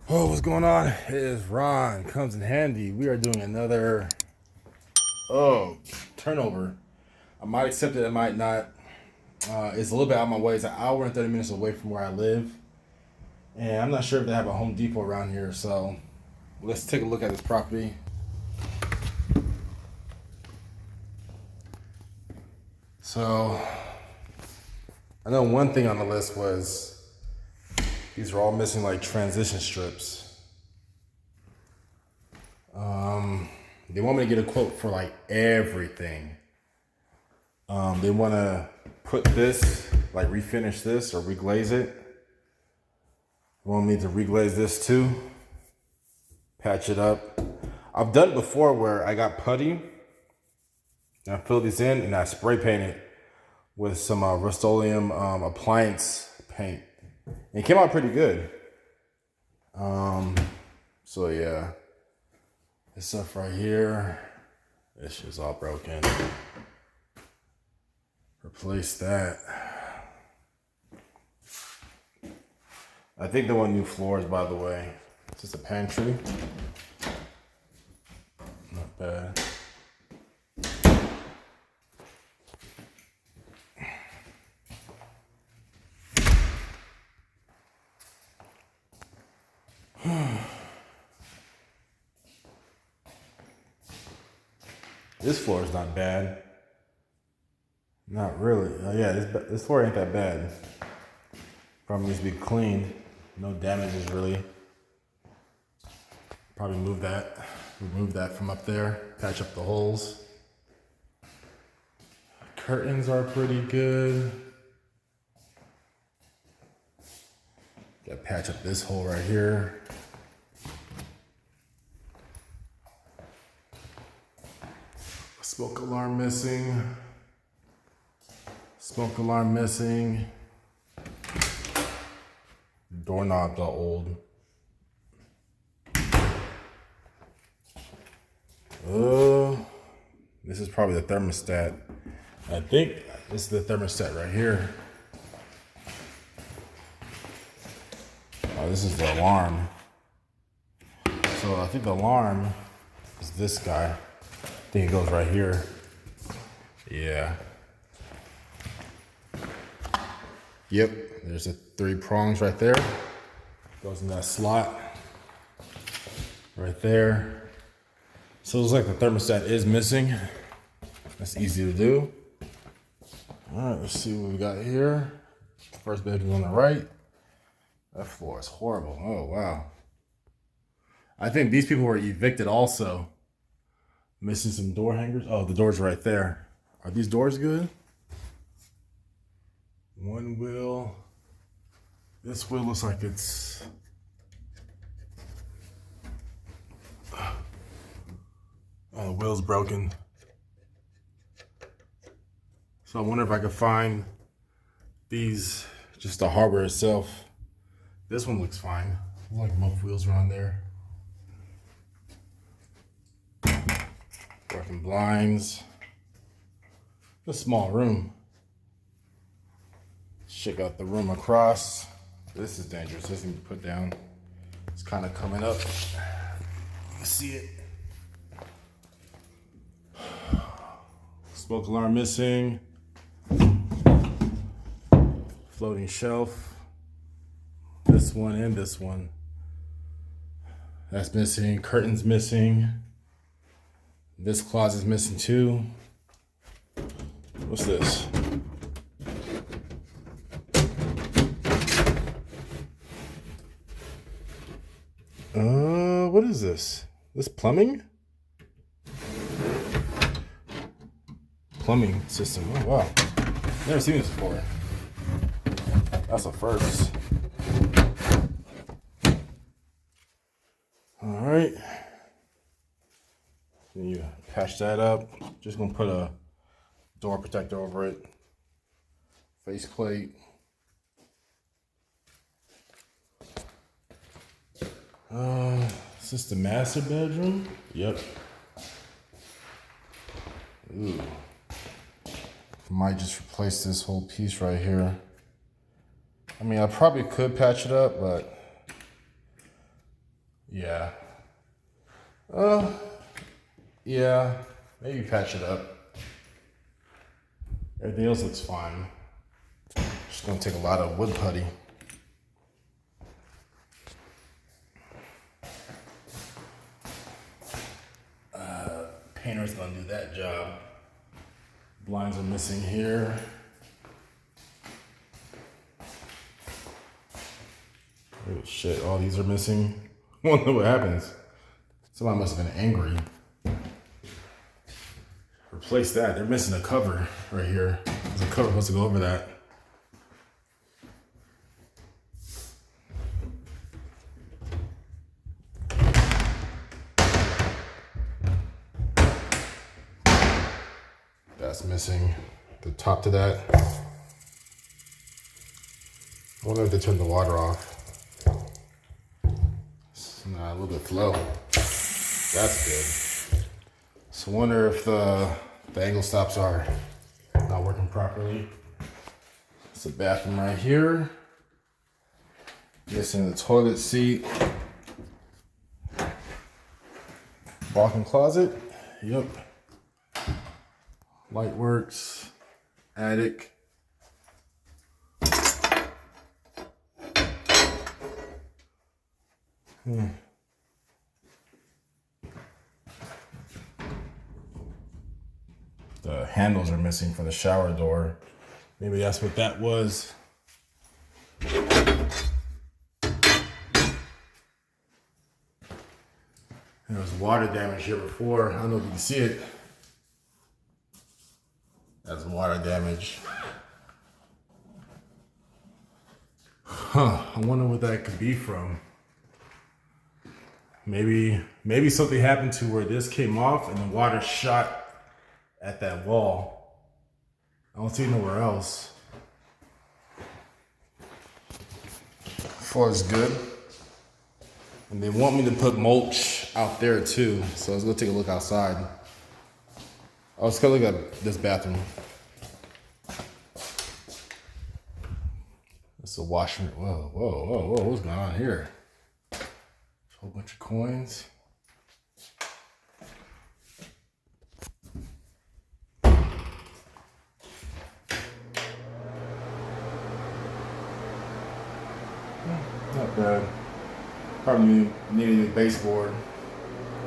Oh, what's going on? It is Ron. Comes in handy. We are doing another turnover. I might accept it, I might not. It's a little bit out of my way. It's an hour and 30 minutes away from where I live. And I'm not sure if they have a Home Depot around here, so let's take a look at this property. So I know one thing on the list was these are all missing like transition strips. They want me to get a quote for like everything. They want to put this, like refinish this or reglaze it. They want me to reglaze this too, patch it up. I've done it before where I got putty and I filled these in and I spray painted with some Rust-Oleum appliance paint. And it came out pretty good. So yeah, this stuff right here, this shit's all broken. Replace that. I think they want new floors, by the way. It's just a pantry. Not bad. This floor is not bad. Not really. Oh yeah, this floor ain't that bad. Probably needs to be cleaned. No damages really. Probably remove that from up there. Patch up the holes. Curtains are pretty good. Gotta patch up this hole right here. Smoke alarm missing. Smoke alarm missing. Doorknobs are old. This is probably the thermostat. I think this is the thermostat right here. Oh, this is the alarm. So I think the alarm is this guy. I think it goes right here. Yeah. Yep, there's the 3 prongs right there. Goes in that slot right there. So it looks like the thermostat is missing. That's easy to do. All right, let's see what we got here. First bedroom on the right. That floor is horrible. Oh, wow. I think these people were evicted also. Missing some door hangers. Oh, the door's right there. Are these doors good? One wheel. This wheel looks like it's... Oh, the wheel's broken. So I wonder if I could find these, just the hardware itself. This one looks fine. Looks like both wheels are on there. Working blinds. A small room. Check out the room across. This is dangerous. This needs to put down. It's kind of coming up. You can see it. Smoke alarm missing. Floating shelf. This one and this one. That's missing. Curtains missing. This closet's missing too. What's this? What is this? This plumbing? Plumbing system. Oh wow. Never seen this before. That's a first. Alright. Then you patch that up. Just gonna put a door protector over it. Faceplate. Is this the master bedroom? Yep. Ooh. Might just replace this whole piece right here. I mean, I probably could patch it up, but Yeah. Yeah. Maybe patch it up. Everything else looks fine. Just gonna take a lot of wood putty. Painter's gonna do that job. Blinds are missing here. Oh shit, all these are missing. I wonder what happens. Somebody must have been angry. Replace that. They're missing a cover right here. There's a cover supposed to go over that. That's missing. The top to that. I wonder if they turned the water off. It's a little bit low. That's good. So I wonder if the angle stops are not working properly. It's a bathroom right here. Missing the toilet seat. Walk-in closet. Yep. Light works. Attic. The handles are missing for the shower door. Maybe that's what that was. There was water damage here before. I don't know if you can see it. That's water damage. I wonder what that could be from. Maybe something happened to where this came off and the water shot at that wall. I don't see nowhere else. Floor is good. And they want me to put mulch out there too. So let's go take a look outside. Oh, let's go look at this bathroom. It's a washroom. Whoa, what's going on here? A whole bunch of coins. Not bad. Probably need a new baseboard.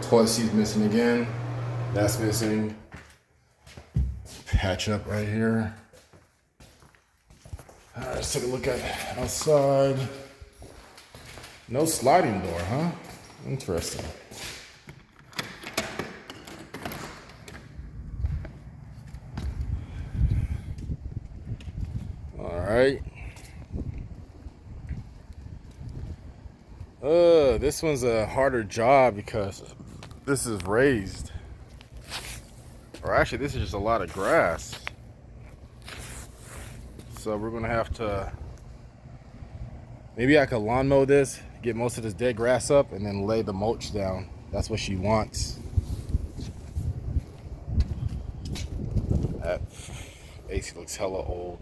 Toilet seat's missing again. That's missing. Patch up right here. Let's take a look at outside. No sliding door, huh? Interesting. All right. This one's a harder job because this is raised. Or actually, this is just a lot of grass. So we're gonna have to, maybe I could lawn mow this, get most of this dead grass up, and then lay the mulch down. That's what she wants. That AC looks hella old.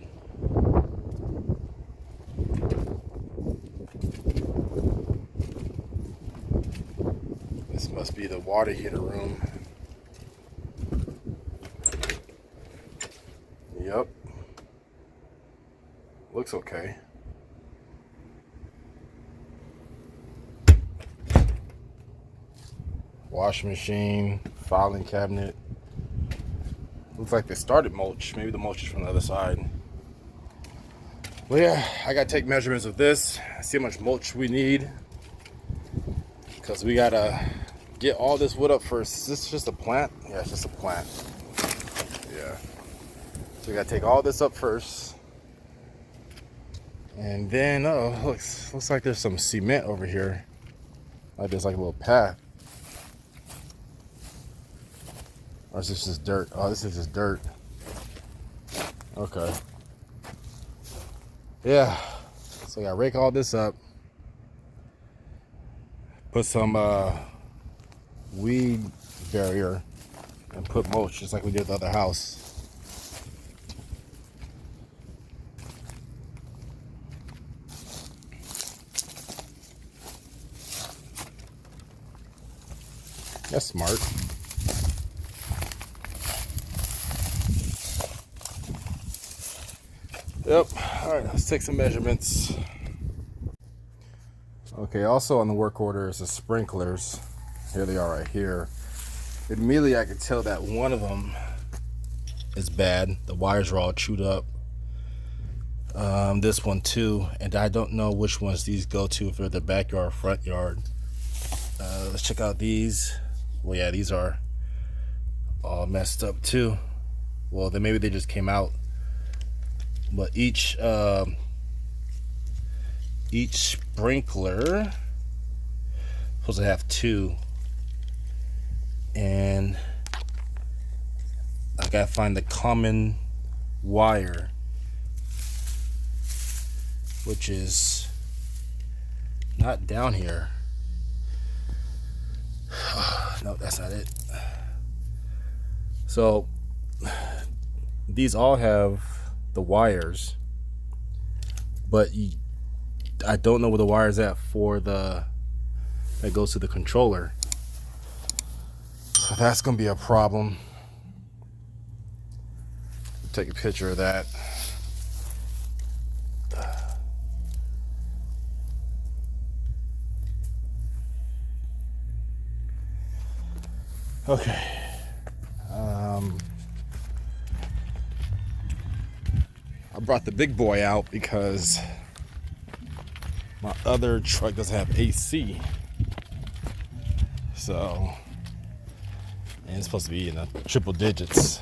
This must be the water heater room. Yep. Looks okay. Washing machine, filing cabinet. Looks like they started mulch. Maybe the mulch is from the other side. Well, yeah, I gotta take measurements of this, see how much mulch we need. Because we gotta get all this wood up first. Is this just a plant? Yeah, it's just a plant. Yeah. So we gotta take all this up first. And then, oh, looks like there's some cement over here. Like there's like a little path. Or is this just dirt? Oh, this is just dirt. Okay. Yeah. So I gotta rake all this up. Put some weed barrier and put mulch just like we did the other house. That's smart. Yep. All right, let's take some measurements. Okay, also on the work order is the sprinklers. Here they are right here. Immediately I could tell that one of them is bad. The wires are all chewed up. This one too, and I don't know which ones these go to, if they're the backyard or front yard. Let's check out these. Well, yeah, these are all messed up too. Well, then maybe they just came out. But each sprinkler supposed to have two, and I gotta find the common wire, which is not down here. No, that's not it. So these all have the wires, but I don't know where the wire's at for that goes to the controller. So that's gonna be a problem. Take a picture of that. Okay. I brought the big boy out because my other truck doesn't have AC. So, and it's supposed to be in the triple digits.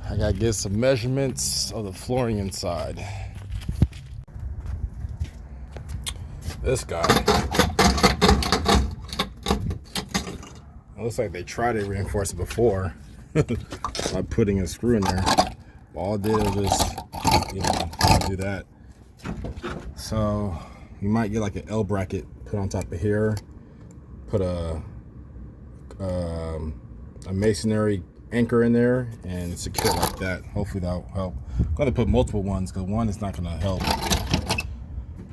I gotta get some measurements of the flooring inside. This guy, it looks like they tried to reinforce it before by putting a screw in there. All I did was just, do that. So you might get like an L bracket put on top of here, put a masonry anchor in there and secure it like that. Hopefully that'll help. I'm gonna put multiple ones because one is not gonna help.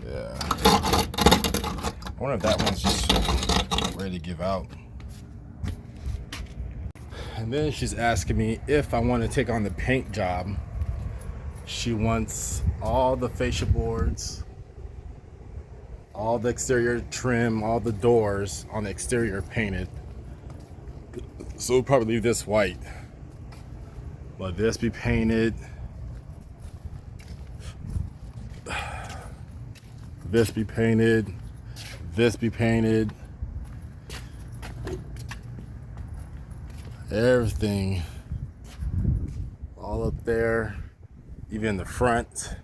Yeah. I wonder if that one's just ready to give out. And then she's asking me if I want to take on the paint job. She wants all the fascia boards, all the exterior trim, all the doors on the exterior painted. So we'll probably leave this white. Let this be painted. This be painted. This be painted. Everything all up there, even the front.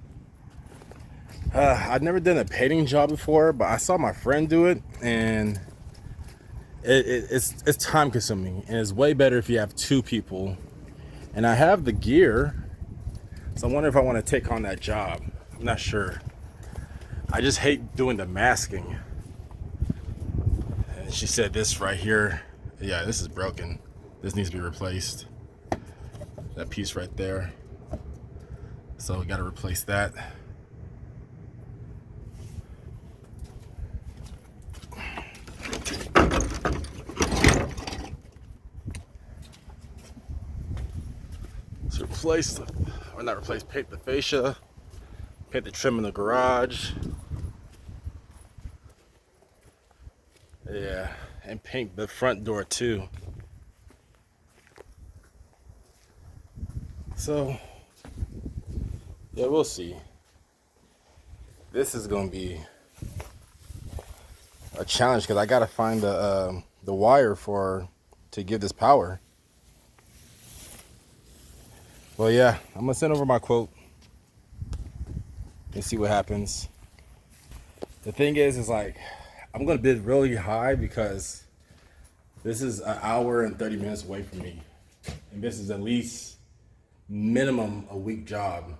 I've never done a painting job before, but I saw my friend do it, and it's time consuming, and it's way better if you have two people. And I have the gear, so I wonder if I want to take on that job. I'm not sure. I just hate doing the masking. And she said this right here, yeah, this is broken. This needs to be replaced. That piece right there. So we got to replace that. So replace, or not replace, paint the fascia, paint the trim in the garage. Yeah, and paint the front door too. So, yeah, we'll see. This is gonna be a challenge because I gotta find the wire to give this power. Well, yeah, I'm gonna send over my quote and see what happens. The thing is like, I'm gonna bid really high because this is an hour and 30 minutes away from me, and this is at least minimum a week job.